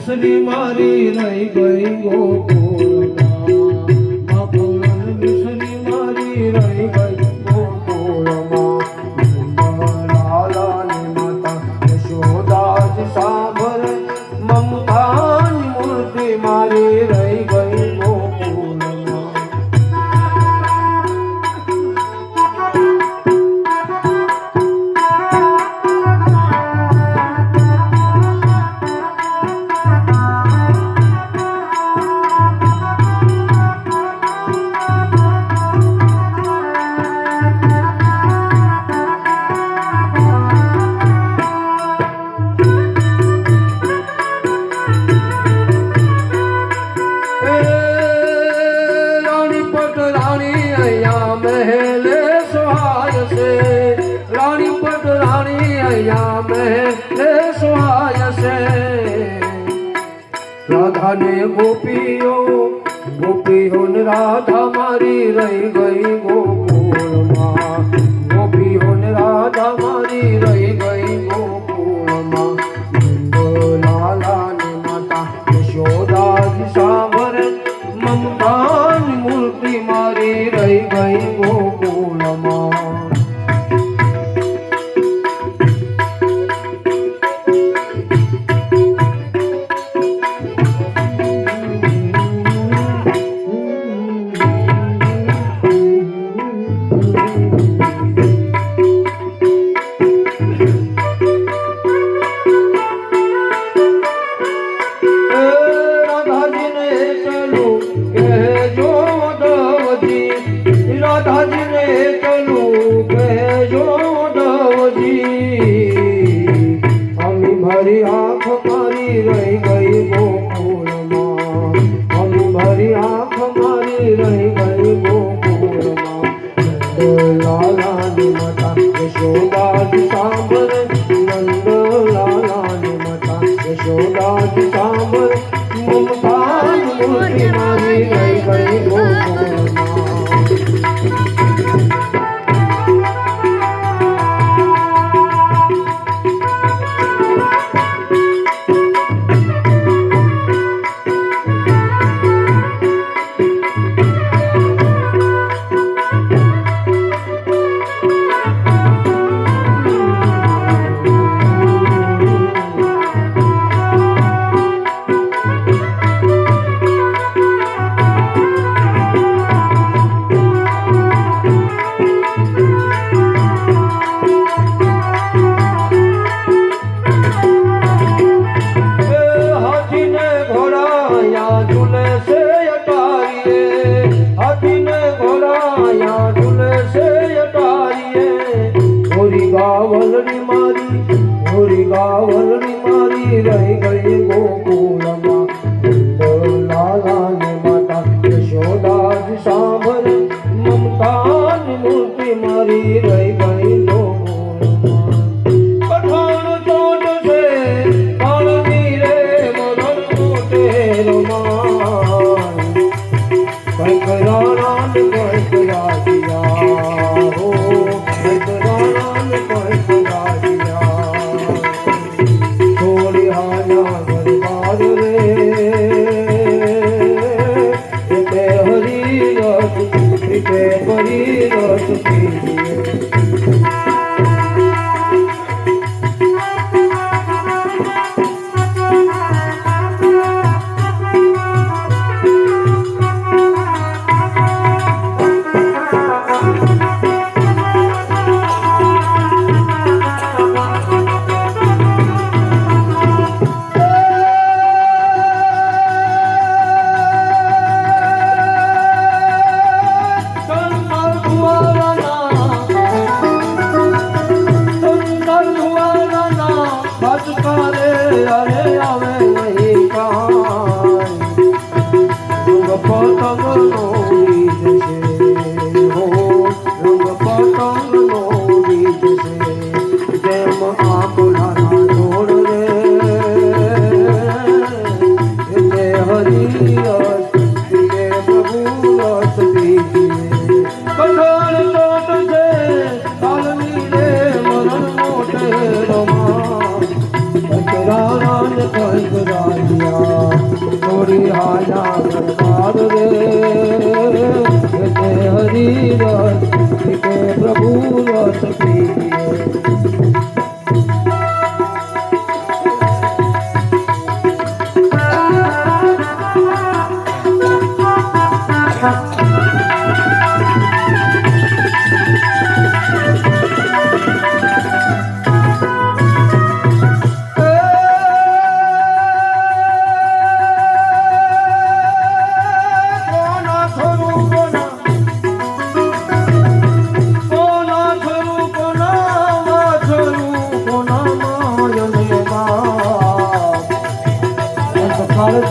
મિસરી મારી રહી ગઈ ગોકુળમાં માખણ મિસરી મારી રહી ગઈ ગોકુળમાં લાલાની માતા યશોદાજી સાંભળ મમતાની મૂર્તિ મારી રહી ગઈ ગોકુળમાં राधा ने गोपियों ने राधा मारी रही गई गोकुल माँ गोपियों ने राधा मारी रही गई गोकुल माँ लाला ने माता यशोदा जी सांभर ममता मूर्ति मारी रही गई गोकुल माँ भरी आँख मारी रही गई गोकुल माँ हम भरी आँख मारी रही गई गोकुल माँ लाला ने माता यशोदा जी सांभर नंद लाला ने माता यशोदा जी सांभर ममता मूर्ति मारी रही गई गोकुल माँ गावलनी मारी रही गई गोकुल माँ लाला ने माता यशोदा जी सांभर ममता मूर्ति मारी रही गई गोकुल माँ पठान चोट से बाण मीरे मदन मोटे रोमान कंक राणा ने कंक राजिया हो कंक राणा ने कंक राजिया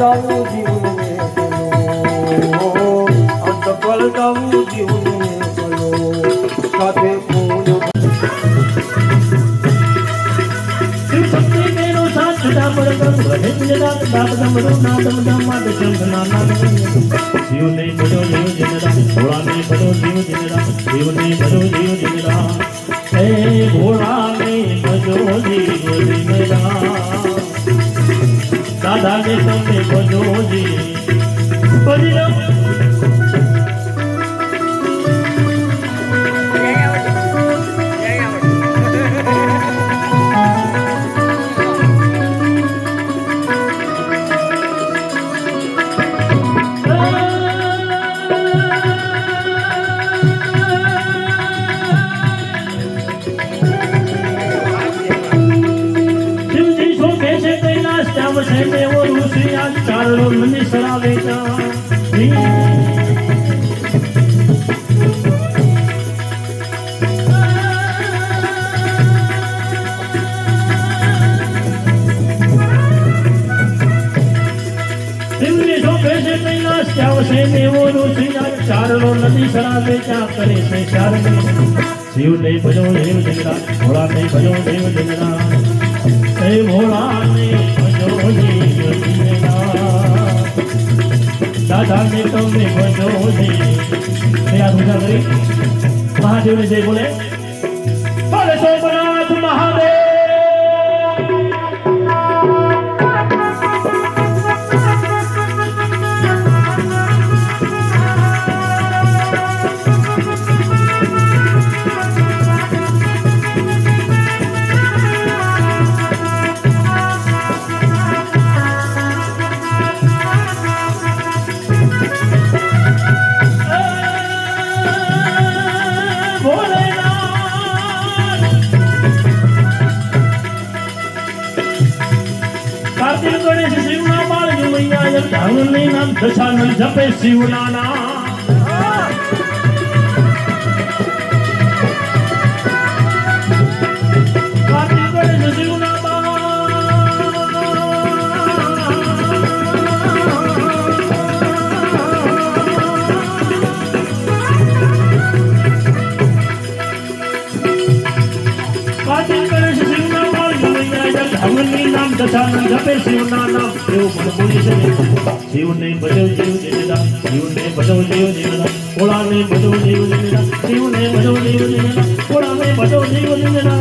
જાવું જીવને અંતકલ જાવું જીવને સાથે શક્તિ મેરો સાથ છડા પર કર હે ગુજરાત દાબ દમરો ના દમ દમ માં ચંદ ના ના જીવ ને બજો જીવ જનરા ભોળા ને બજો જીવ જનરા જીવ ને બજો જીવ જનરા હે ભોળા ને બજો જીવ જનરા દાદા ને તમે બજો જી બજો शिव ने भजो देव जगरा भोला ने भजो देव जगरा हे भोला ने भजो देव जगरा दादा ने तुमने भजो देव मेरा पूजा करी महादेव ने जय बोले बोले सोमनाथ महादेव नाम दशानन जपे शिव नाना शिव नामा नाम दशानन जपे शिव नाना शिव ने भजो जीव जनेरा शिव ने भजो जीव जनेरा भोला ने भजो जीव जनेरा शिव ने भजो जीव जनेरा भोला ने भजो जीव जनेरा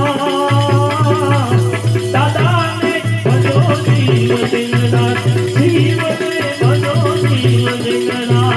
दादा ने भजो जीव जनेरा शिव ने भजो जीव जनेरा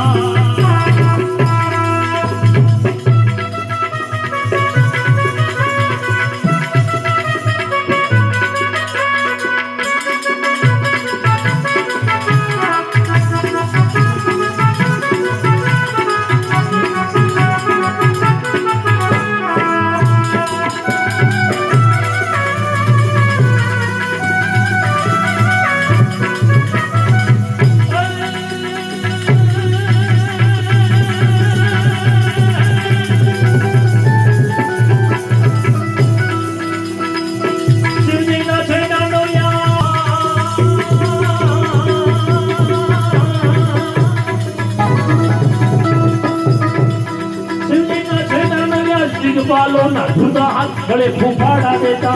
ना जुदा हाथ गले फूफाड़ा देता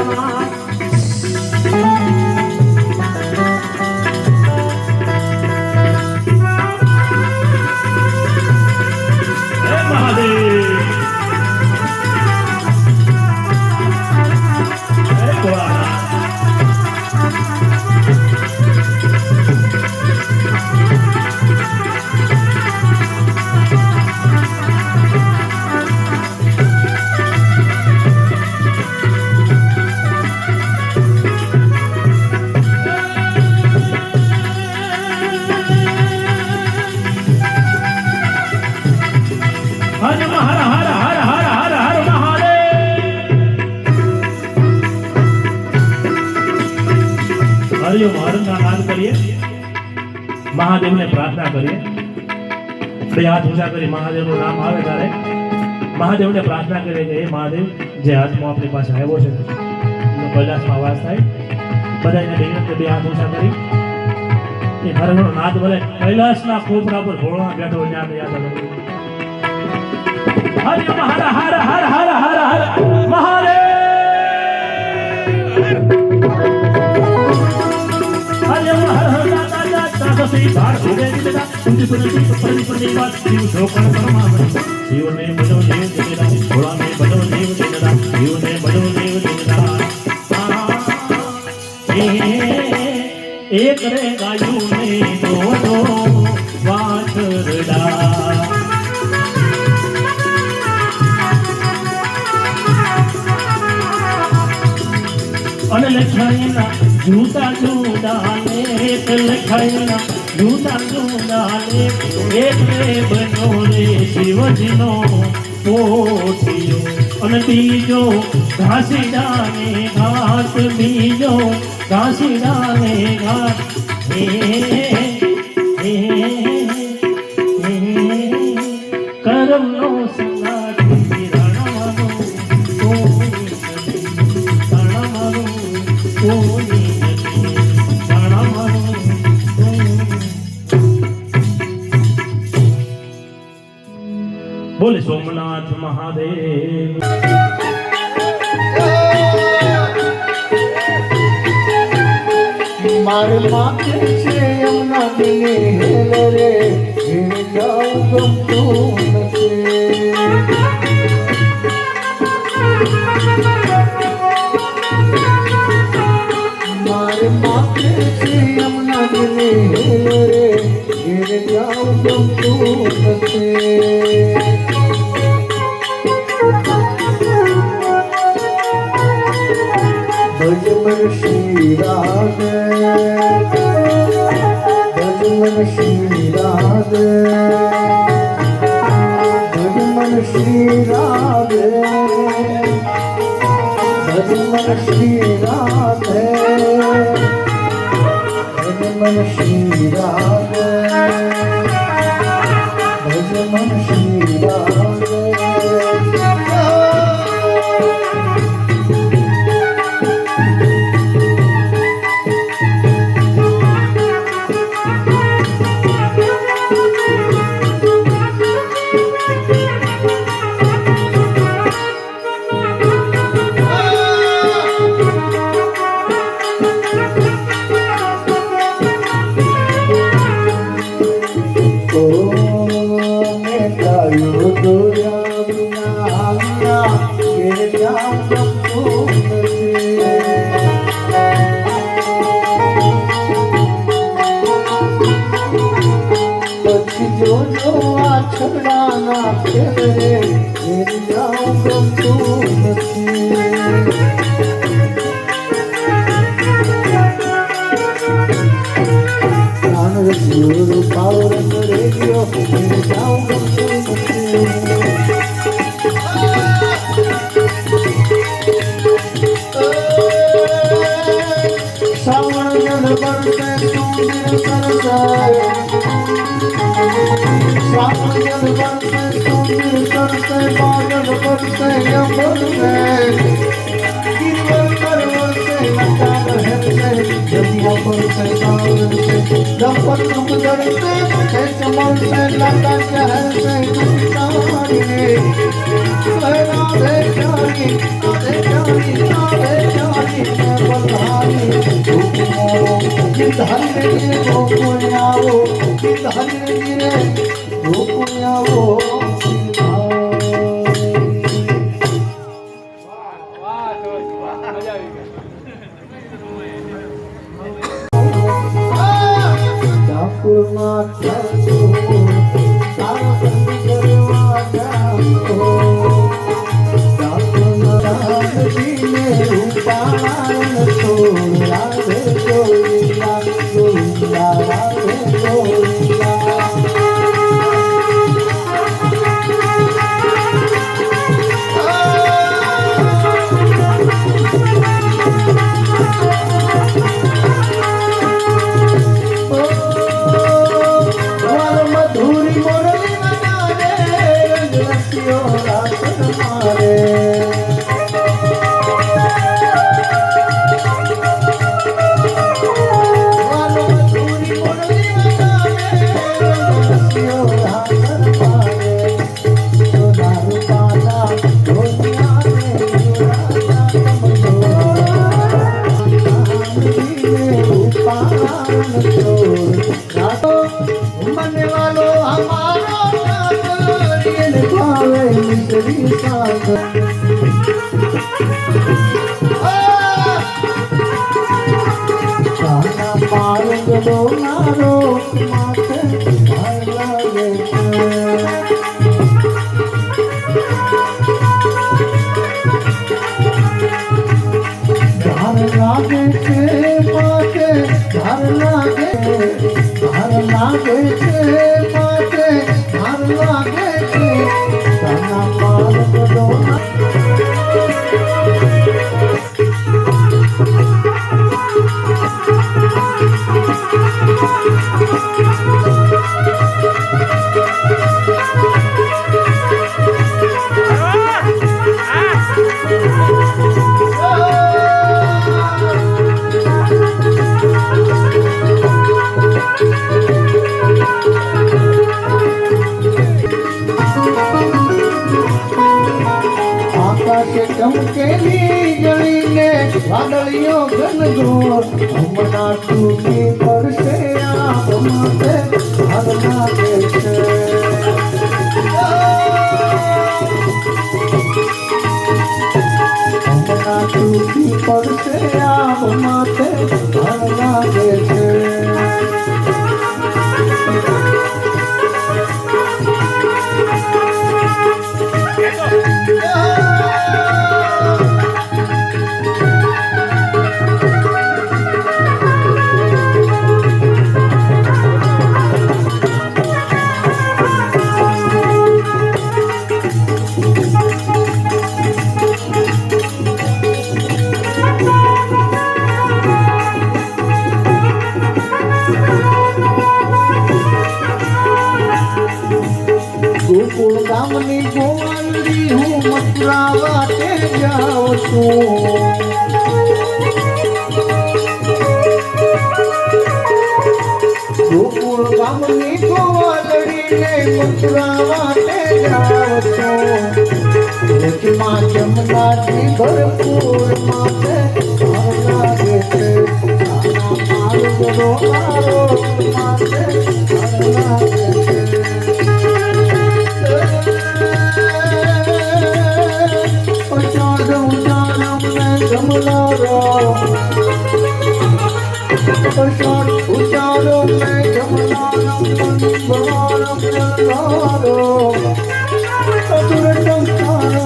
હરિયો હરના નાદ કરીએ, મહાદેવને પ્રાર્થના કરીએ, બે હાથ ઊંચા કરી મહાદેવનું નામ આવે ત્યારે મહાદેવને પ્રાર્થના કરીએ કે હે મહાદેવ, જે હાથમાં આપણી પાસે આવ્યો છે એનો કૈલાસમાં વાસ થાય. બધાને વિનંતી, બે હાથ ઊંચા કરી એ હરનો નાદ બોલે. કૈલાસના કોપરા પર ભોળા બેઠો હોય ત્યાં યાદ આવે હરિ હર હર હર હર હર હર મહાદેવ. હરિ હર હર દાદા દાદા સી ભાર ભોગે દીધા તુંજી પરની વાત જીવ જોકણ પરમાત્મા. જીવને બજો જીવ દેના, ભોળાને બજો જીવ દેના, જીવને બજો જીવ દેના. એક રે ગાયું ને દો વાછરડા, અને લખાઈના જૂતા જુદાને, લખાઈના જૂતા જુદાને. એક રે બનો રે શિવજીનો પોઠિયો, અને બીજો ઘાસીડાને ઘાટ, બીજો ઘાસીડાને ઘાટ. કરમનો સંગાથી રણવાનો કોઈ નથી, રણવાનો કોઈ નથી, રણવાનો કોઈ. બોલે સોમનાથ મહાદેવ. મારે માથે છે યમુના દિને હેલ રે, ઘેર જાઉં ગમતું નથી. મારે માથે છે યમુના દિને હેલ રે, ઘેર જાઉં ગમતું નથી. ભજમન શ્રી રાધે, ભજમન શ્રી રાધે, ભજમન શ્રી રાધે, ભજમન શ્રી રાધે, ભજમન શ્રી રાધે, ભજમન શ્રી રાધે. છગડાના ફેરે ઘેર જાઉં ગમતું નથી. પ્રાણ રસ્યો રૂપાવ રંગ રેડિયો, ઘેર જાઉં ગમતું નથી. શ્રાવણ જળ બરસે સુંદર સરસાય, શ્રાવણ જળ બરસે સુંદર સરસે, બાદલ બરસે યમન में, गिरवर पर बरसे लता बहरसे, जदिया बरसे सावन से, लपत रुक जड़से, है चमन से लता चहल से गुस्तानी रे. राधे जानी, राधे जानी, राधे जानी, मैं बधाई गिरधारी रे गिरे गोकुयावो, गिरधारी रे गिरे गोकुयावो. ठाकुर મને વાલો અમારો એને ભાવે મિશ્રી સાગર મારો મારો માથે ભાર લાગે છે ભાર લાગે છે માથે ભાર લાગે છે માથે ભાર લાગે છે તાના માર્ગ ડોના ચમકેલી જળીને વાદળીઓ ઘનઘોર હમણાં તૂટી પડશે આપ માથે ભાર લાગે છે હમણાં તૂટી પડશે આપ માથે ભાર લાગે છે ગોકુળ ગામની ગોવાલડી હું મથુરા વાટે જાઉં છું ગોકુળ ગામની ગોવાલડીને મથુરા વાટે જાઉં છું લેખમાં જમનાજી ભરપૂર માથે ભાર લાગે છે તાના માર્ગનો મારો માથે ભાર લાગે છે ઉચારો મેં જમનાનો ભવારમ જલધારો અતુરતમ તારો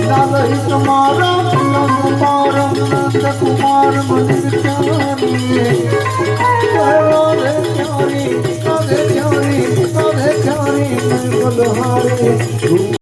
લાલહિ તમારો લંબારમ નંદ કુમાર મંદિર ચારીએ રાધે ચારી રાધે ચારી રાધે ચારી મંગલ હારે